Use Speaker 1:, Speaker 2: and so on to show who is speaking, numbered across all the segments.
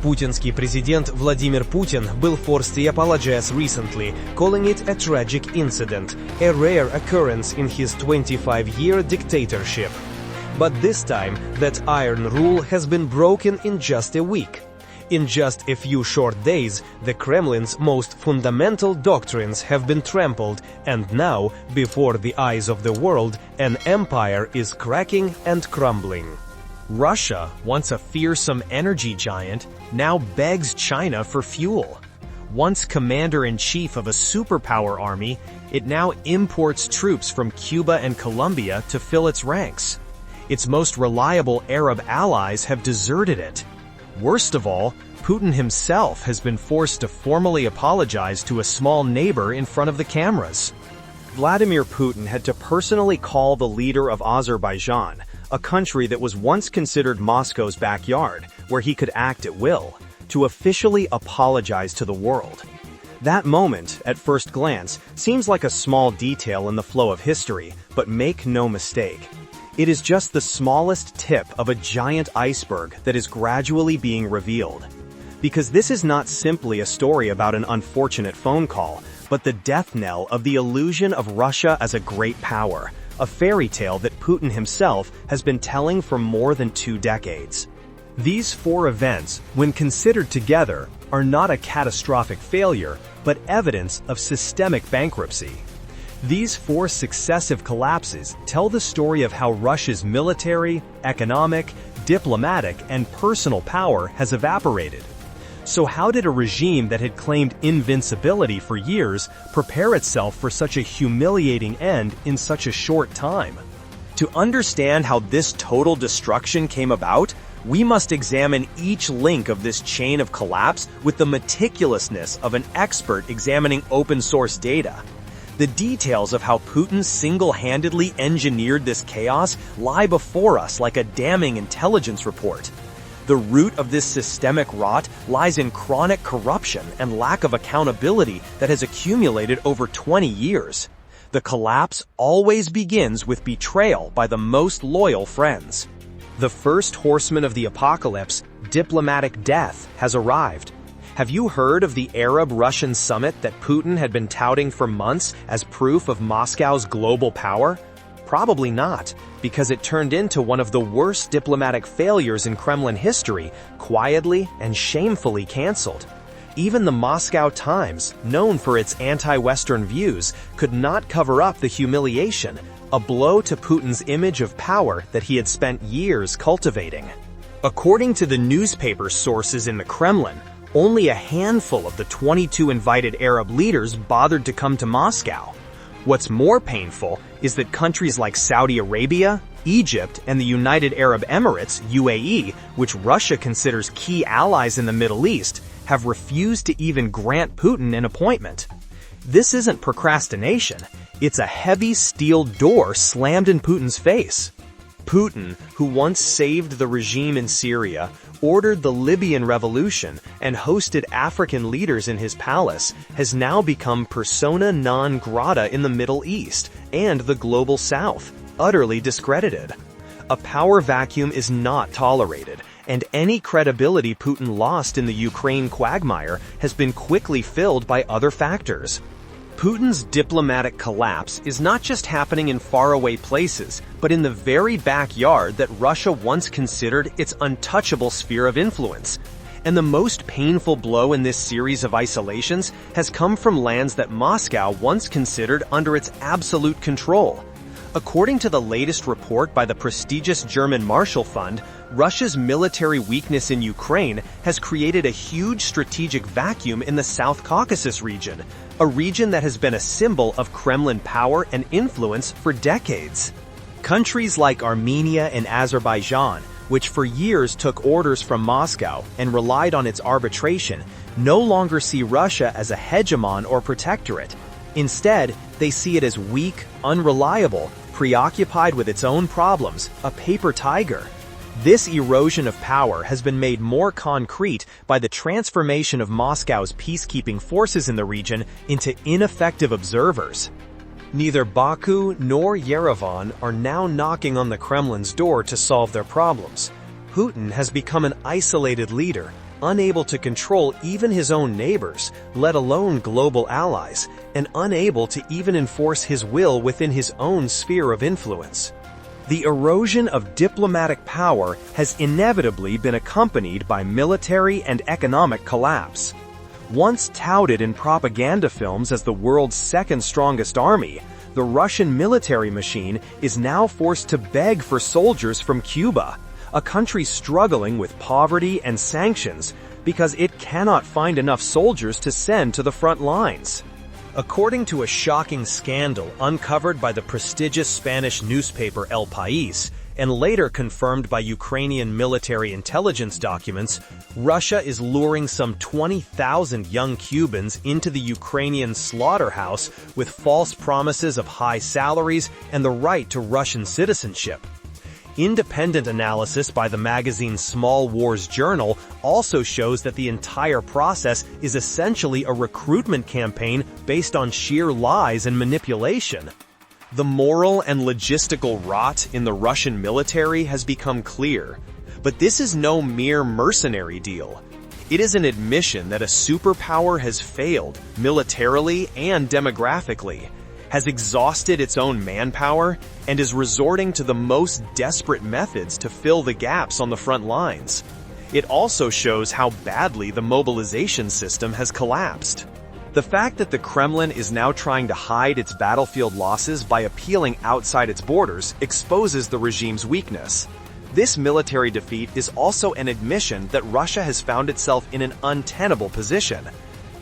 Speaker 1: Путинский президент Vladimir Putin был forced to apologize recently, calling it a tragic incident, a rare occurrence in his 25-year dictatorship. But this time, that iron rule has been broken in just a week. In just a few short days, the Kremlin's most fundamental doctrines have been trampled, and now, before the eyes of the world, an empire is cracking and crumbling.
Speaker 2: Russia, once a fearsome energy giant, now begs China for fuel. Once commander-in-chief of a superpower army, it now imports troops from Cuba and Colombia to fill its ranks. Its most reliable Arab allies have deserted it. Worst of all, Putin himself has been forced to formally apologize to a small neighbor in front of the cameras.
Speaker 3: Vladimir Putin had to personally call the leader of Azerbaijan, a country that was once considered Moscow's backyard, where he could act at will, to officially apologize to the world. That moment, at first glance, seems like a small detail in the flow of history, but make no mistake. It is just the smallest tip of a giant iceberg that is gradually being revealed. Because this is not simply a story about an unfortunate phone call, but the death knell of the illusion of Russia as a great power, a fairy tale that Putin himself has been telling for more than 2 decades.
Speaker 2: These 4 events, when considered together, are not a catastrophic failure, but evidence of systemic bankruptcy. These 4 successive collapses tell the story of how Russia's military, economic, diplomatic, and personal power has evaporated. So how did a regime that had claimed invincibility for years prepare itself for such a humiliating end in such a short time?
Speaker 3: To understand how this total destruction came about, we must examine each link of this chain of collapse with the meticulousness of an expert examining open-source data. The details of how Putin single-handedly engineered this chaos lie before us like a damning intelligence report. The root of this systemic rot lies in chronic corruption and lack of accountability that has accumulated over 20 years. The collapse always begins with betrayal by the most loyal friends. The first horseman of the apocalypse, diplomatic death, has arrived. Have you heard of the Arab-Russian summit that Putin had been touting for months as proof of Moscow's global power? Probably not, because it turned into one of the worst diplomatic failures in Kremlin history, quietly and shamefully canceled. Even the Moscow Times, known for its anti-Western views, could not cover up the humiliation, a blow to Putin's image of power that he had spent years cultivating. According to the newspaper sources in the Kremlin, only a handful of the 22 invited Arab leaders bothered to come to Moscow. What's more painful is that countries like Saudi Arabia, Egypt, and the United Arab Emirates, UAE, which Russia considers key allies in the Middle East, have refused to even grant Putin an appointment. This isn't procrastination, it's a heavy steel door slammed in Putin's face. Putin, who once saved the regime in Syria, ordered the Libyan revolution, and hosted African leaders in his palace, has now become persona non grata in the Middle East and the global South, utterly discredited. A power vacuum is not tolerated, and any credibility Putin lost in the Ukraine quagmire has been quickly filled by other factors. Putin's diplomatic collapse is not just happening in faraway places, but in the very backyard that Russia once considered its untouchable sphere of influence. And the most painful blow in this series of isolations has come from lands that Moscow once considered under its absolute control. According to the latest report by the prestigious German Marshall Fund, Russia's military weakness in Ukraine has created a huge strategic vacuum in the South Caucasus region, a region that has been a symbol of Kremlin power and influence for decades. Countries like Armenia and Azerbaijan, which for years took orders from Moscow and relied on its arbitration, no longer see Russia as a hegemon or protectorate. Instead, they see it as weak, unreliable, preoccupied with its own problems, a paper tiger. This erosion of power has been made more concrete by the transformation of Moscow's peacekeeping forces in the region into ineffective observers. Neither Baku nor Yerevan are now knocking on the Kremlin's door to solve their problems. Putin has become an isolated leader,
Speaker 1: unable to control even his own neighbors, let alone global allies, and unable to even enforce his will within his own sphere of influence. The erosion of diplomatic power has inevitably been accompanied by military and economic collapse. Once touted in propaganda films as the world's second strongest army, the Russian military machine is now forced to beg for soldiers from Cuba, a country struggling with poverty and sanctions because it cannot find enough soldiers to send to the front lines. According to a shocking scandal uncovered by the prestigious Spanish newspaper El País, and later confirmed by Ukrainian military intelligence documents, Russia is luring some 20,000 young Cubans into the Ukrainian slaughterhouse with false promises of high salaries and the right to Russian citizenship. Independent analysis by the magazine Small Wars Journal also shows that the entire process is essentially a recruitment campaign based on sheer lies and manipulation. The moral and logistical rot in the Russian military has become clear, but this is no mere mercenary deal. It is an admission that a superpower has failed militarily and demographically, has exhausted its own manpower, and is resorting to the most desperate methods to fill the gaps on the front lines. It also shows how badly the mobilization system has collapsed. The fact that the Kremlin is now trying to hide its battlefield losses by appealing outside its borders exposes the regime's weakness. This military defeat is also an admission that Russia has found itself in an untenable position.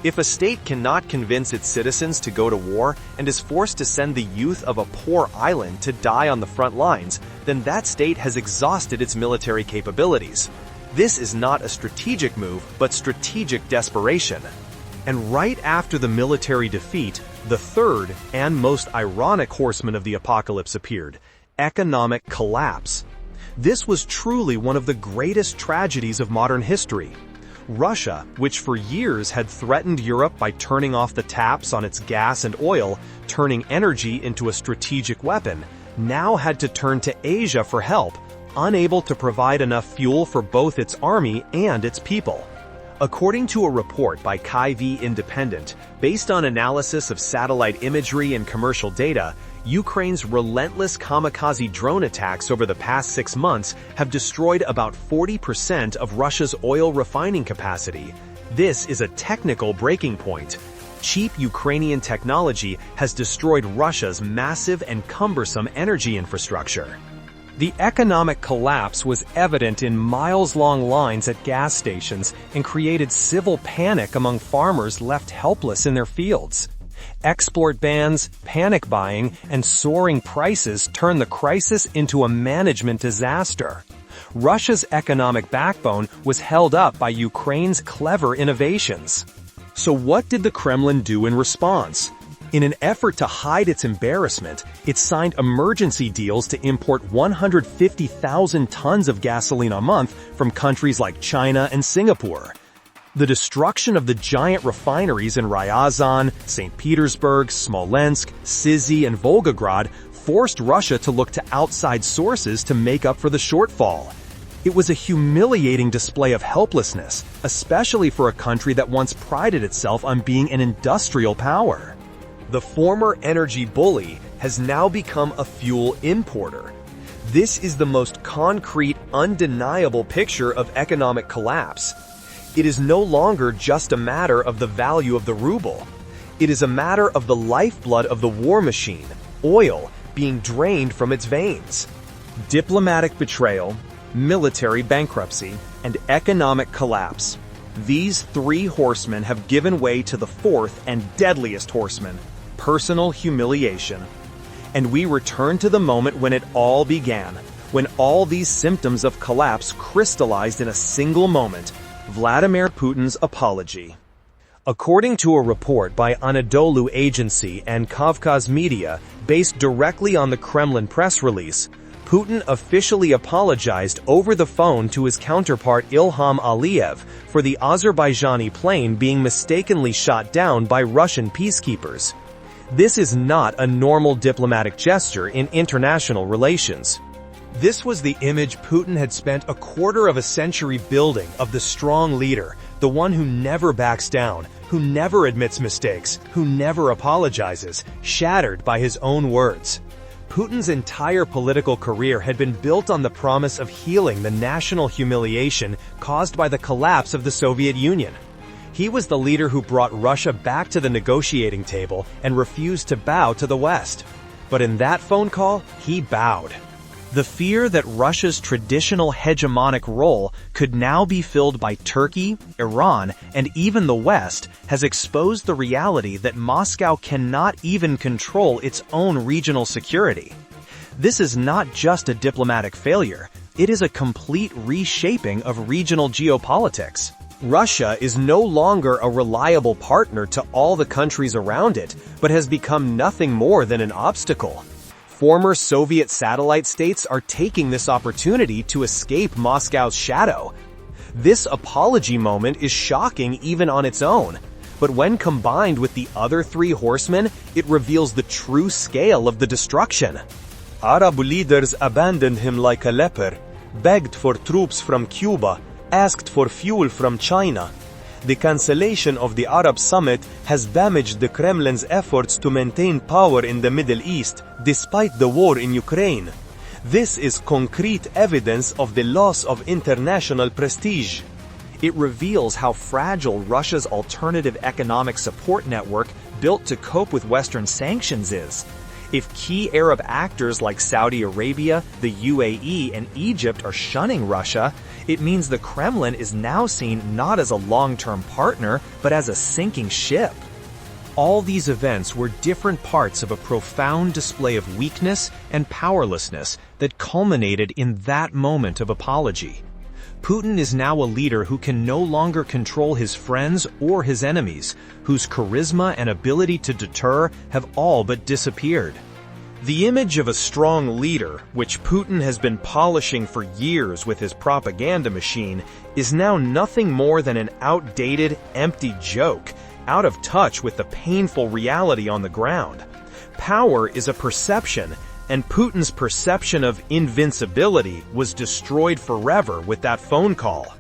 Speaker 1: If a state cannot convince its citizens to go to war and is forced to send the youth of a poor island to die on the front lines, then that state has exhausted its military capabilities. This is not a strategic move, but strategic desperation. And right after the military defeat, the third and most ironic horseman of the apocalypse appeared: economic collapse. This was truly one of the greatest tragedies of modern history. Russia, which for years had threatened Europe by turning off the taps on its gas and oil, turning energy into a strategic weapon, now had to turn to Asia for help, unable to provide enough fuel for both its army and its people. According to a report by KyiV Independent, based on analysis of satellite imagery and commercial data, Ukraine's relentless kamikaze drone attacks over the past 6 months have destroyed about 40% of Russia's oil refining capacity. This is a technical breaking point. Cheap Ukrainian technology has destroyed Russia's massive and cumbersome energy infrastructure. The economic collapse was evident in miles-long lines at gas stations and created civil panic among farmers left helpless in their fields. Export bans, panic buying, and soaring prices turned the crisis into a management disaster. Russia's economic backbone was held up by Ukraine's clever innovations. So what did the Kremlin do in response? In an effort to hide its embarrassment, it signed emergency deals to import 150,000 tons of gasoline a month from countries like China and Singapore. The destruction of the giant refineries in Ryazan, St. Petersburg, Smolensk, Sizy, and Volgograd forced Russia to look to outside sources to make up for the shortfall. It was a humiliating display of helplessness, especially for a country that once prided itself on being an industrial power. The former energy bully has now become a fuel importer. This is the most concrete, undeniable picture of economic collapse. It is no longer just a matter of the value of the ruble. It is a matter of the lifeblood of the war machine, oil, being drained from its veins. Diplomatic betrayal, military bankruptcy, and economic collapse. These three horsemen have given way to the fourth and deadliest horseman: personal humiliation. And we return to the moment when it all began, when all these symptoms of collapse crystallized in a single moment: Vladimir Putin's apology. According to a report by Anadolu Agency and Kavkaz Media, based directly on the Kremlin press release, Putin officially apologized over the phone to his counterpart Ilham Aliyev for the Azerbaijani plane being mistakenly shot down by Russian peacekeepers. This is not a normal diplomatic gesture in international relations.
Speaker 2: This was the image Putin had spent a quarter of a century building of the strong leader, the one who never backs down, who never admits mistakes, who never apologizes, shattered by his own words. Putin's entire political career had been built on the promise of healing the national humiliation caused by the collapse of the Soviet Union. He was the leader who brought Russia back to the negotiating table and refused to bow to the West. But in that phone call, he bowed. The fear that Russia's traditional hegemonic role could now be filled by Turkey, Iran, and even the West has exposed the reality that Moscow cannot even control its own regional security. This is not just a diplomatic failure, it is a complete reshaping of regional geopolitics. Russia is no longer a reliable partner to all the countries around it, but has become nothing more than an obstacle. Former Soviet satellite states are taking this opportunity to escape Moscow's shadow. This apology moment is shocking even on its own, but when combined with the other three horsemen, it reveals the true scale of the destruction. Arab leaders abandoned him like a leper, begged for troops from Cuba, asked for fuel from China. The cancellation of the Arab summit has damaged the Kremlin's efforts to maintain power in the Middle East, despite the war in Ukraine. This is concrete evidence of the loss of international prestige. It reveals how fragile Russia's alternative economic support network built to cope with Western sanctions is. If key Arab actors like Saudi Arabia, the UAE, and Egypt are shunning Russia, it means the Kremlin is now seen not as a long-term partner, but as a sinking ship. All these events were different parts of a profound display of weakness and powerlessness that culminated in that moment of apology. Putin is now a leader who can no longer control his friends or his enemies, whose charisma and ability to deter have all but disappeared. The image of a strong leader, which Putin has been polishing for years with his propaganda machine, is now nothing more than an outdated, empty joke, out of touch with the painful reality on the ground. Power is a perception, and Putin's perception of invincibility was destroyed forever with that phone call.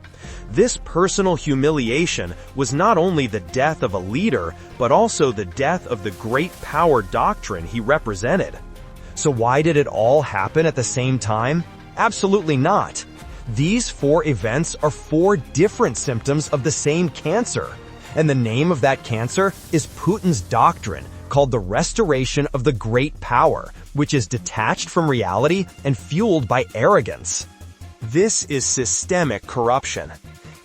Speaker 2: This personal humiliation was not only the death of a leader, but also the death of the great power doctrine he represented. So why did it all happen at the same time? Absolutely not. These four events are four different symptoms of the same cancer. And the name of that cancer is Putin's doctrine, called the restoration of the great power, which is detached from reality and fueled by arrogance. This is systemic corruption.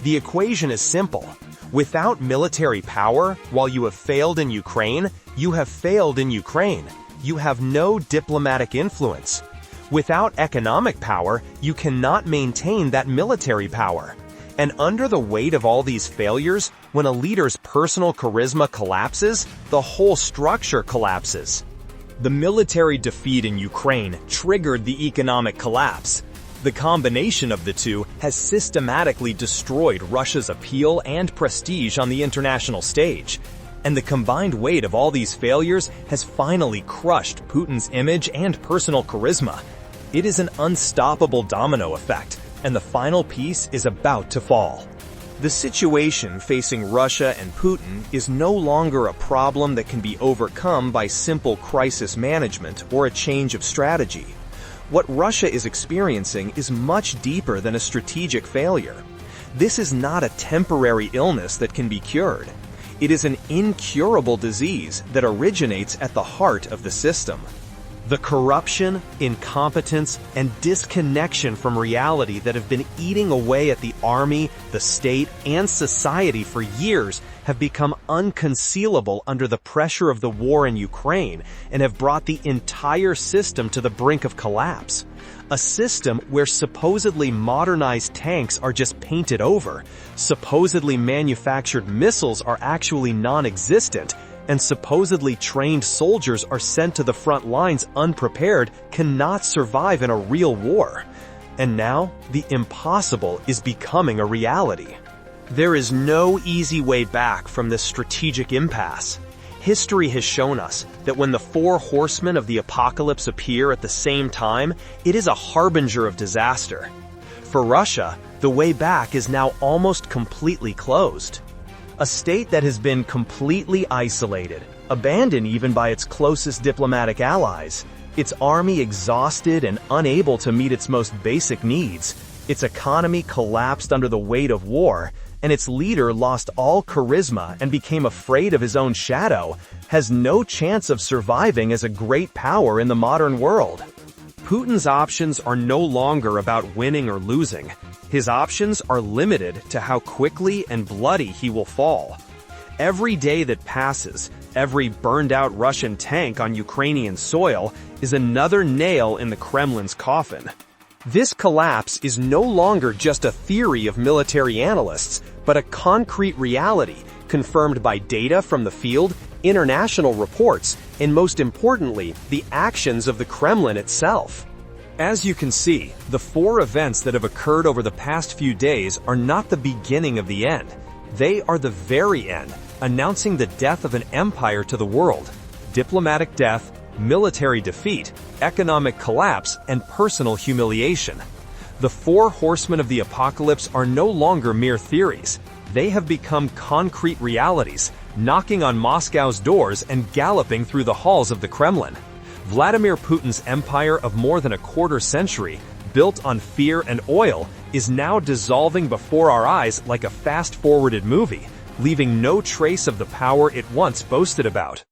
Speaker 2: The equation is simple. Without military power, while you have failed in Ukraine, you have failed in Ukraine. You have no diplomatic influence. Without economic power, you cannot maintain that military power. And under the weight of all these failures, when a leader's personal charisma collapses, the whole structure collapses. The military defeat in Ukraine triggered the economic collapse. The combination of the two has systematically destroyed Russia's appeal and prestige on the international stage. And the combined weight of all these failures has finally crushed Putin's image and personal charisma. It is an unstoppable domino effect, and the final piece is about to fall. The situation facing Russia and Putin is no longer a problem that can be overcome by simple crisis management or a change of strategy. What Russia is experiencing is much deeper than a strategic failure. This is not a temporary illness that can be cured. It is an incurable disease that originates at the heart of the system. The corruption, incompetence, and disconnection from reality that have been eating away at the army, the state, and society for years have become unconcealable under the pressure of the war in Ukraine and have brought the entire system to the brink of collapse. A system where supposedly modernized tanks are just painted over, supposedly manufactured missiles are actually non-existent, and supposedly trained soldiers are sent to the front lines unprepared cannot survive in a real war. And now, the impossible is becoming a reality. There is no easy way back from this strategic impasse.
Speaker 3: History has shown us that when the four horsemen of the apocalypse appear at the same time, it is a harbinger of disaster. For Russia, the way back is now almost completely closed. A state that has been completely isolated, abandoned even by its closest diplomatic allies, its army exhausted and unable to meet its most basic needs, its economy collapsed under the weight of war, and its leader lost all charisma and became afraid of his own shadow, has no chance of surviving as a great power in the modern world. Putin's options are no longer about winning or losing. His options are limited to how quickly and bloody he will fall. Every day that passes, every burned-out Russian tank on Ukrainian soil is another nail in the Kremlin's coffin. This collapse is no longer just a theory of military analysts, but a concrete reality confirmed by data from the field, international reports, and most importantly, the actions of the Kremlin itself. As you can see, the four events that have occurred over the past few days are not the beginning of the end. They are the very end, announcing the death of an empire to the world. Diplomatic death, military defeat, economic collapse, and personal humiliation. The four horsemen of the apocalypse are no longer mere theories. They have become concrete realities, knocking on Moscow's doors and galloping through the halls of the Kremlin. Vladimir Putin's empire of more than a quarter century, built on fear and oil, is now dissolving before our eyes like a fast-forwarded movie, leaving no trace of the power it once boasted about.